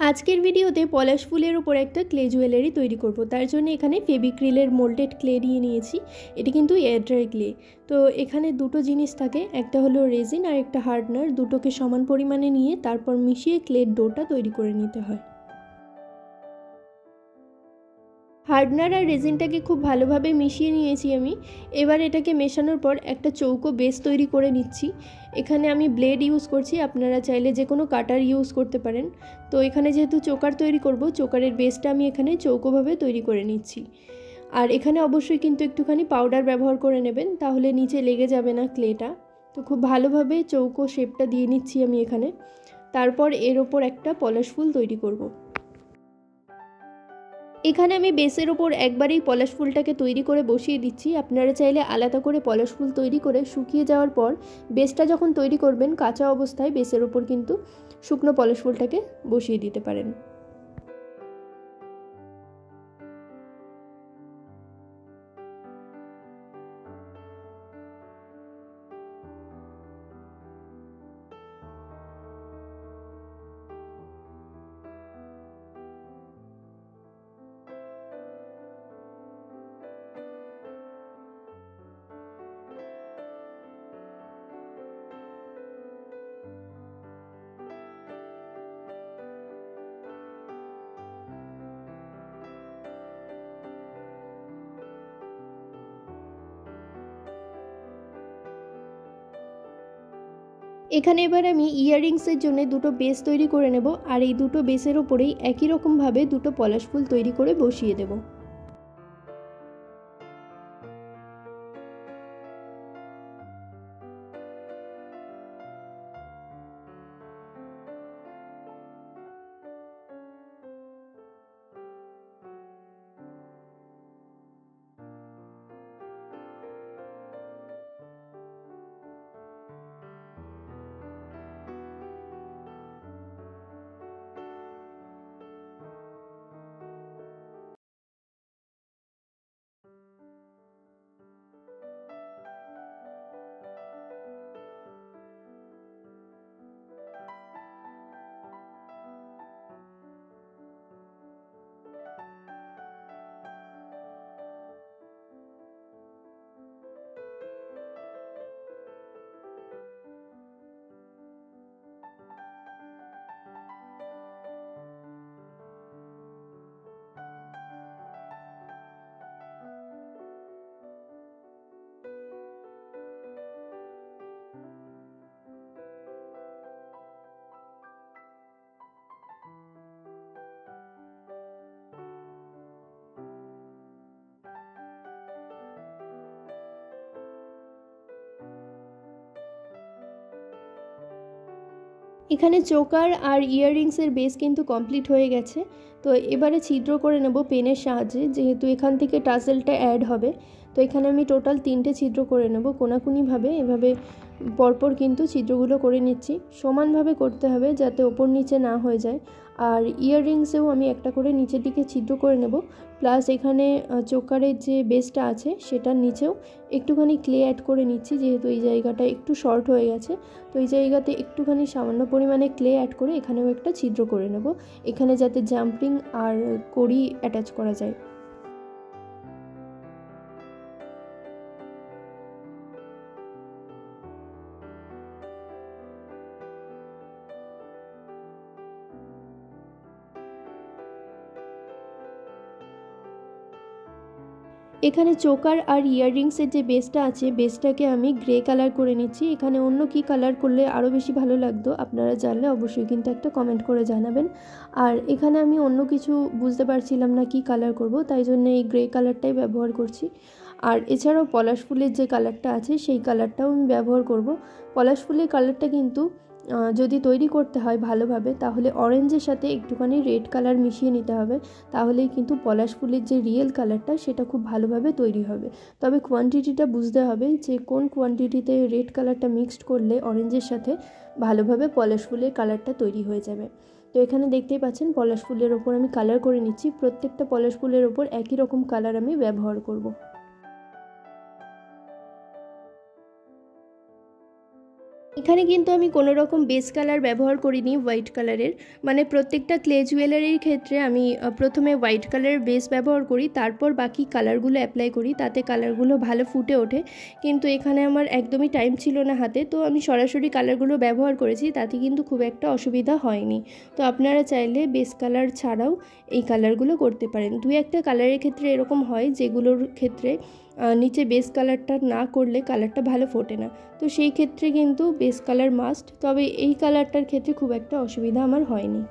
আজকের ভিডিওতে পলাশ ফুলের উপর একটা ক্লে জুয়েলারি তৈরি করব। তার জন্য এখানে ফেভিক্রিলের মোল্ডেড ক্লে নিয়ে নিয়েছি। এটি কিন্তু এয়ার ড্রাই ক্লে। তো এখানে দুটো জিনিস থাকে, একটা হলো রেজিন আর একটা হার্ডনার। দুটোকে সমান পরিমাণে নিয়ে তারপর মিশিয়ে ক্লের ডোটা তৈরি করে নিতে হয়। হার্ডনার আর রেজিনটাকে খুব ভালোভাবে মিশিয়ে নিয়েছি আমি। এবার এটাকে মেশানোর পর একটা চৌকো বেস তৈরি করে নিচ্ছি। এখানে আমি ব্লেড ইউজ করছি, আপনারা চাইলে যে কোনো কাটার ইউজ করতে পারেন। তো এখানে যেহেতু চোকার তৈরি করব, চোকারের বেসটা আমি এখানে চৌকোভাবে তৈরি করে নিচ্ছি। আর এখানে অবশ্যই কিন্তু একটুখানি পাউডার ব্যবহার করে নেবেন, তাহলে নিচে লেগে যাবে না ক্লেটা। তো খুব ভালোভাবে চৌকো শেপটা দিয়ে নিচ্ছি আমি এখানে। তারপর এর ওপর একটা পলাশ ফুল তৈরি করব। এখানে আমি বেসের ওপর একবারেই পলাশ ফুলটাকে তৈরি করে বসিয়ে দিচ্ছি। আপনারা চাইলে আলাদা করে পলাশ ফুল তৈরি করে শুকিয়ে যাওয়ার পর বেসটা যখন তৈরি করবেন কাঁচা অবস্থায় বেসের ওপর কিন্তু শুকনো পলাশ ফুলটাকে বসিয়ে দিতে পারেন। এখানে এবার আমি ইয়াররিংসের জন্য দুটো বেস তৈরি করে নেব, আর এই দুটো বেসের ওপরেই একই রকমভাবে দুটো পলাশ ফুল তৈরি করে বসিয়ে দেব। এখানে চোকার আর ইয়াররিংসের বেস কিন্তু কমপ্লিট হয়ে গেছে। তো এবারে ছিদ্র করে নেব পেনের সাহায্যে, যেহেতু এখান থেকে টাসেলটা অ্যাড হবে। তো এখানে আমি টোটাল 3টে ছিদ্র করে নেব কোনাকুনিভাবে, এভাবে পরপর কিন্তু ছিদ্রগুলো করে নিচ্ছি। সমানভাবে করতে হবে যাতে ওপর নিচে না হয়ে যায়। আর ইয়াররিংসেও আমি একটা করে নিচের দিকে ছিদ্র করে নেব। প্লাস এখানে চোকারের যে বেসটা আছে সেটার নিচেও একটুখানি ক্লে অ্যাড করে নিচ্ছি, যেহেতু এই জায়গাটা একটু শর্ট হয়ে গেছে। তো এই জায়গাতে একটুখানি সামান্য পরিমাণে ক্লে অ্যাড করে এখানেও একটা ছিদ্র করে নেব, এখানে যাতে জাম্পিং আর কড়ি অ্যাটাচ করা যায়। এখানে চোকার আর ইয়াররিংসের যে বেসটা আছে বেসটাকে আমি গ্রে কালার করে নিচ্ছি। এখানে অন্য কি কালার করলে আরও বেশি ভালো লাগতো আপনারা জানলে অবশ্যই কিন্তু একটা কমেন্ট করে জানাবেন। আর এখানে আমি অন্য কিছু বুঝতে পারছিলাম না কি কালার করব, তাই জন্য এই গ্রে কালারটাই ব্যবহার করছি। আর এছাড়াও পলাশ ফুলের যে কালারটা আছে সেই কালারটাও আমি ব্যবহার করব। পলাশ ফুলের কালারটা কিন্তু যদি তৈরি করতে হয় ভালোভাবে তাহলে অরেঞ্জের সাথে একটুখানি রেড কালার মিশিয়ে নিতে হবে, তাহলেই কিন্তু পলাশ ফুলের যে রিয়েল কালারটা সেটা খুব ভালোভাবে তৈরি হবে। তবে কোয়ান্টিটিটা বুঝতে হবে যে কোন কোয়ান্টিটিতে রেড কালারটা মিক্সড করলে অরেঞ্জের সাথে ভালোভাবে পলাশ ফুলের কালারটা তৈরি হয়ে যাবে। তো এখানে দেখতেই পাচ্ছেন পলাশ ফুলের ওপর আমি কালার করে নিচ্ছি। প্রত্যেকটা পলাশ ফুলের ওপর একই রকম কালার আমি ব্যবহার করব। এখানে কিন্তু আমি কোনো রকম বেস কালার ব্যবহার করিনি হোয়াইট কালারের, মানে প্রত্যেকটা ক্লে জুয়েলারির ক্ষেত্রে আমি প্রথমে হোয়াইট কালারের বেস ব্যবহার করি, তারপর বাকি কালারগুলো অ্যাপ্লাই করি, তাতে কালারগুলো ভালো ফুটে ওঠে। কিন্তু এখানে আমার একদমই টাইম ছিল না হাতে, তো আমি সরাসরি কালারগুলো ব্যবহার করেছি, তাতে কিন্তু খুব একটা অসুবিধা হয়নি। তো আপনারা চাইলে বেস কালার ছাড়াও এই কালারগুলো করতে পারেন। দুই একটা কালারের ক্ষেত্রে এরকম হয় যেগুলোর ক্ষেত্রে নিচে বেস কালারটা না করলে কালারটা ভালো ফোটে না, তো সেই ক্ষেত্রে কিন্তু বেস কালার মাস্ট। তবে এই কালারটার ক্ষেত্রে খুব একটা অসুবিধা আমার হয়নি।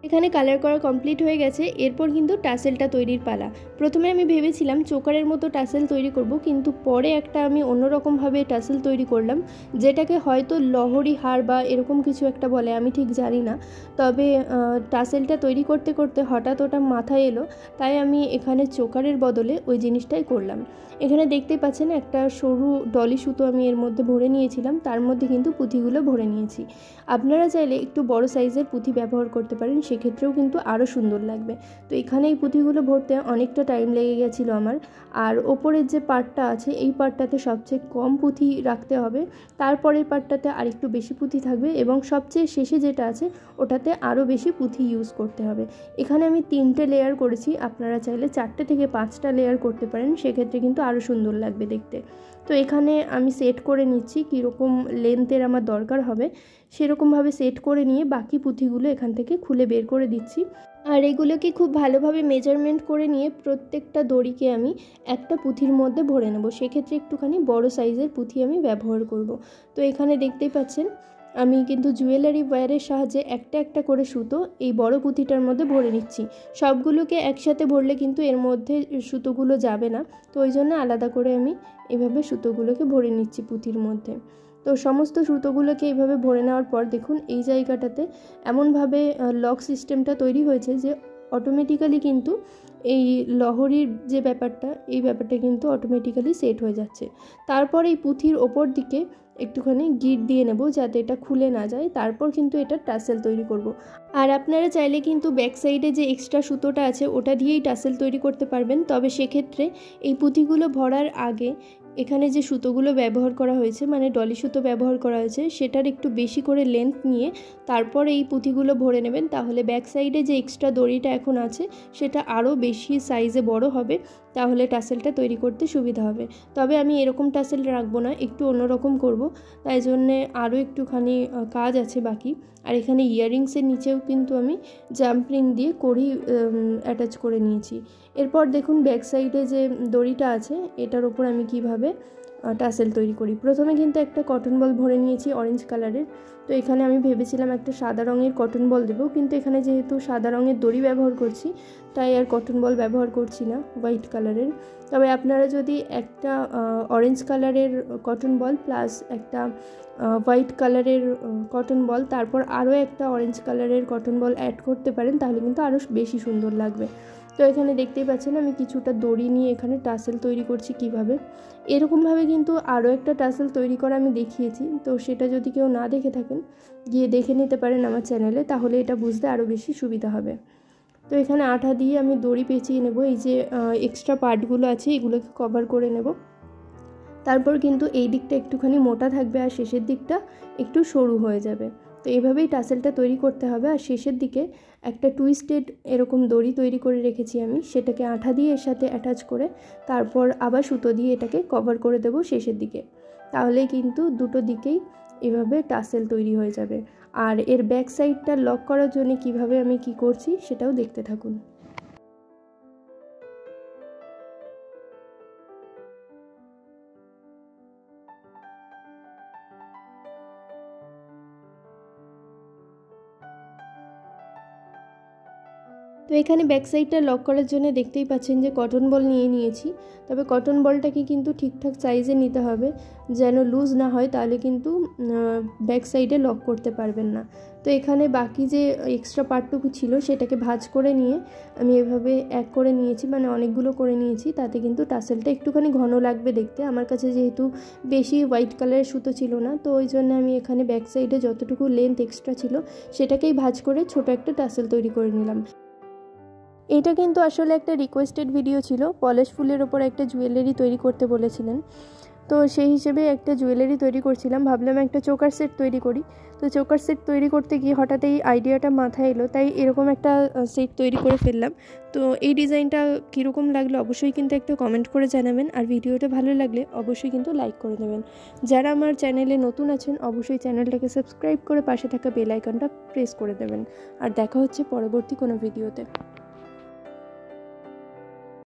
এখানে কালার করা কমপ্লিট হয়ে গেছে, এরপর কিন্তু টাসেলটা তৈরির পালা। প্রথমে আমি ভেবেছিলাম চোকারের মতো টাসেল তৈরি করব, কিন্তু পরে একটা আমি অন্যরকমভাবে টাসেল তৈরি করলাম, যেটাকে হয়তো লহরি হার বা এরকম কিছু একটা বলে, আমি ঠিক জানি না। তবে টাসেলটা তৈরি করতে করতে হঠাৎ ওটা মাথায় এলো, তাই আমি এখানে চোকারের বদলে ওই জিনিসটাই করলাম। এখানে দেখতেই পাচ্ছেন একটা সরু ডলি সুতো আমি এর মধ্যে ভরে নিয়েছিলাম, তার মধ্যে কিন্তু পুঁথিগুলো ভরে নিয়েছি। আপনারা চাইলে একটু বড় সাইজের পুঁথি ব্যবহার করতে পারেন, সেক্ষেত্রেও কিন্তু আরও সুন্দর লাগবে। তো এখানে এই পুঁথিগুলো ভরতে অনেকটা টাইম লেগে গেছিলো আমার। আর ওপরের যে পার্টটা আছে এই পার্টটাতে সবচেয়ে কম পুঁথি রাখতে হবে, তারপরের পার্টটাতে আরেকটু বেশি পুঁথি থাকবে, এবং সবচেয়ে শেষে যেটা আছে ওটাতে আরও বেশি পুঁথি ইউজ করতে হবে। এখানে আমি 3টে লেয়ার করেছি, আপনারা চাইলে 4টে থেকে 5টা লেয়ার করতে পারেন, সেক্ষেত্রে কিন্তু আরও সুন্দর লাগবে দেখতে। তো এখানে আমি সেট করে নিচ্ছি কীরকম লেন্থের আমার দরকার হবে, সেরকমভাবে সেট করে নিয়ে বাকি পুঁথিগুলো এখান থেকে খুলে বের করে দিচ্ছি। আর এগুলোকে খুব ভালোভাবে মেজারমেন্ট করে নিয়ে প্রত্যেকটা দড়িকে আমি একটা পুঁথির মধ্যে ভরে নেব, সেক্ষেত্রে একটুখানি বড় সাইজের পুঁথি আমি ব্যবহার করব। তো এখানে দেখতেই পাচ্ছেন আমি কিন্তু জুয়েলারি ওয়্যারের সাহায্যে একটা একটা করে সুতো এই বড় পুঁথিটার মধ্যে ভরে নিচ্ছি। সবগুলোকে একসাথে ভরলে কিন্তু এর মধ্যে সুতোগুলো যাবে না, তো ওই জন্য আলাদা করে আমি এভাবে সুতোগুলোকে ভরে নিচ্ছি পুঁথির মধ্যে। তো সমস্ত সুতোগুলোকে এইভাবে ভরে নেওয়ার পর দেখুন এই জায়গাটাতে এমনভাবে লক সিস্টেমটা তৈরি হয়েছে যে অটোমেটিক্যালি কিন্তু এই লহরির যে ব্যাপারটা, এই ব্যাপারটা কিন্তু অটোমেটিক্যালি সেট হয়ে যাচ্ছে। তারপর এই পুঁথির ওপর দিকে একটুখানি গিট দিয়ে নেব যাতে এটা খুলে না যায়, তারপর কিন্তু এটা টাসেল তৈরি করব। আর আপনারা চাইলে কিন্তু ব্যাক সাইডে যে এক্সট্রা সুতোটা আছে ওটা দিয়েই টাসেল তৈরি করতে পারবেন, তবে সেক্ষেত্রে এই পুঁথিগুলো ভরার আগে এখানে যে সুতোগুলো ব্যবহার করা হয়েছে, মানে ডলি সুতো ব্যবহার করা হয়েছে, সেটার একটু বেশি করে লেন্থ নিয়ে তারপর এই পুঁথিগুলো ভরে নেবেন, তাহলে ব্যাক সাইডে যে এক্সট্রা দড়িটা এখন আছে সেটা আরও বেশি সাইজে বড় হবে, তাহলে টাসেলটা তৈরি করতে সুবিধা হবে। তবে আমি এরকম টাসেল রাখবো না, একটু অন্যরকম করব, তাই জন্যে আরও একটুখানি কাজ আছে বাকি। আর এখানে ইয়াররিংসের নিচেও কিন্তু আমি জাম্প রিং দিয়ে কড়ি অ্যাটাচ করে নিয়েছি। এরপর দেখুন ব্যাক সাইডে যে দড়িটা আছে এটার ওপর আমি কিভাবে টাসেল তৈরি করি। প্রথমে কিন্তু একটা কটন বল ভরে নিয়েছি অরেঞ্জ কালারের। তো এখানে আমি ভেবেছিলাম একটা সাদা রঙের কটন বল দেবো, কিন্তু এখানে যেহেতু সাদা রঙের দড়ি ব্যবহার করছি তাই আর কটন বল ব্যবহার করছি না হোয়াইট কালারের। তবে আপনারা যদি একটা অরেঞ্জ কালারের কটন বল প্লাস একটা হোয়াইট কালারের কটন বল তারপর আরও একটা অরেঞ্জ কালারের কটন বল অ্যাড করতে পারেন, তাহলে কিন্তু আরও বেশি সুন্দর লাগবে। তো এখানে দেখতেই পাচ্ছেন আমি কিছুটা দড়ি নিয়ে এখানে টাসেল তৈরি করছি কিভাবে। এরকমভাবে কিন্তু আরও একটা টাসেল তৈরি করা আমি দেখিয়েছি, তো সেটা যদি কেউ না দেখে থাকেন গিয়ে দেখে নিতে পারেন আমার চ্যানেলে, তাহলে এটা বুঝতে আরও বেশি সুবিধা হবে। তো এখানে আঠা দিয়ে আমি দড়ি পেঁচিয়ে নেব, এই যে এক্সট্রা পার্টগুলো আছে এগুলোকে কভার করে নেব। তারপর কিন্তু এই দিকটা একটুখানি মোটা থাকবে আর শেষের দিকটা একটু সরু হয়ে যাবে। তো এইভাবেই টাসেলটা তৈরি করতে হবে। আর শেষের দিকে একটা টুইস্টেড এরকম দড়ি তৈরি করে রেখেছি আমি, সেটাকে আঠা দিয়ে এর সাথে অ্যাটাচ করে তারপর আবার সুতো দিয়ে এটাকে কভার করে দেব শেষের দিকে, তাহলেই কিন্তু দুটো দিকেই এভাবে টাসেল তৈরি হয়ে যাবে। আর এর ব্যাক সাইডটা লক করার জন্য কিভাবে আমি কি করছি সেটাও দেখতে থাকুন। তো এখানে ব্যাক সাইডটা লক করার জন্য দেখতেই পাচ্ছেন যে কটন বল নিয়ে নিয়েছি। তবে কটন বলটাকে কিন্তু ঠিকঠাক সাইজে নিতে হবে, যেন লুজ না হয়, তাহলে কিন্তু ব্যাক সাইডে লক করতে পারবেন না। তো এখানে বাকি যে এক্সট্রা পার্টটুকু ছিল সেটাকে ভাঁজ করে নিয়ে আমি এভাবে এক করে নিয়েছি, মানে অনেকগুলো করে নিয়েছি। তাতে কিন্তু টাসেলটা একটুখানি ঘন লাগবে দেখতে। আমার কাছে যেহেতু বেশি হোয়াইট কালারের সুতো ছিল না, তো ওই জন্য আমি এখানে ব্যাক সাইডে যতটুকু লেন্থ এক্সট্রা ছিল সেটাকেই ভাঁজ করে ছোট একটা টাসেল তৈরি করে নিলাম। এটা কিন্তু আসলে একটা রিকোয়েস্টেড ভিডিও ছিল, পলাশ ফুলের ওপর একটা জুয়েলারি তৈরি করতে বলেছিলেন, তো সেই হিসেবে একটা জুয়েলারি তৈরি করছিলাম। ভাবলাম একটা চোকার সেট তৈরি করি। তো চোকার সেট তৈরি করতে গিয়ে হঠাৎ এই আইডিয়াটা মাথায় এলো, তাই এরকম একটা সেট তৈরি করে ফেললাম। তো এই ডিজাইনটা কীরকম লাগলো অবশ্যই কিন্তু একটা কমেন্ট করে জানাবেন, আর ভিডিওটা ভালো লাগলে অবশ্যই কিন্তু লাইক করে দেবেন। যারা আমার চ্যানেলে নতুন আছেন অবশ্যই চ্যানেলটাকে সাবস্ক্রাইব করে পাশে থাকা বেল আইকনটা প্রেস করে দেবেন। আর দেখা হচ্ছে পরবর্তী কোনো ভিডিওতে।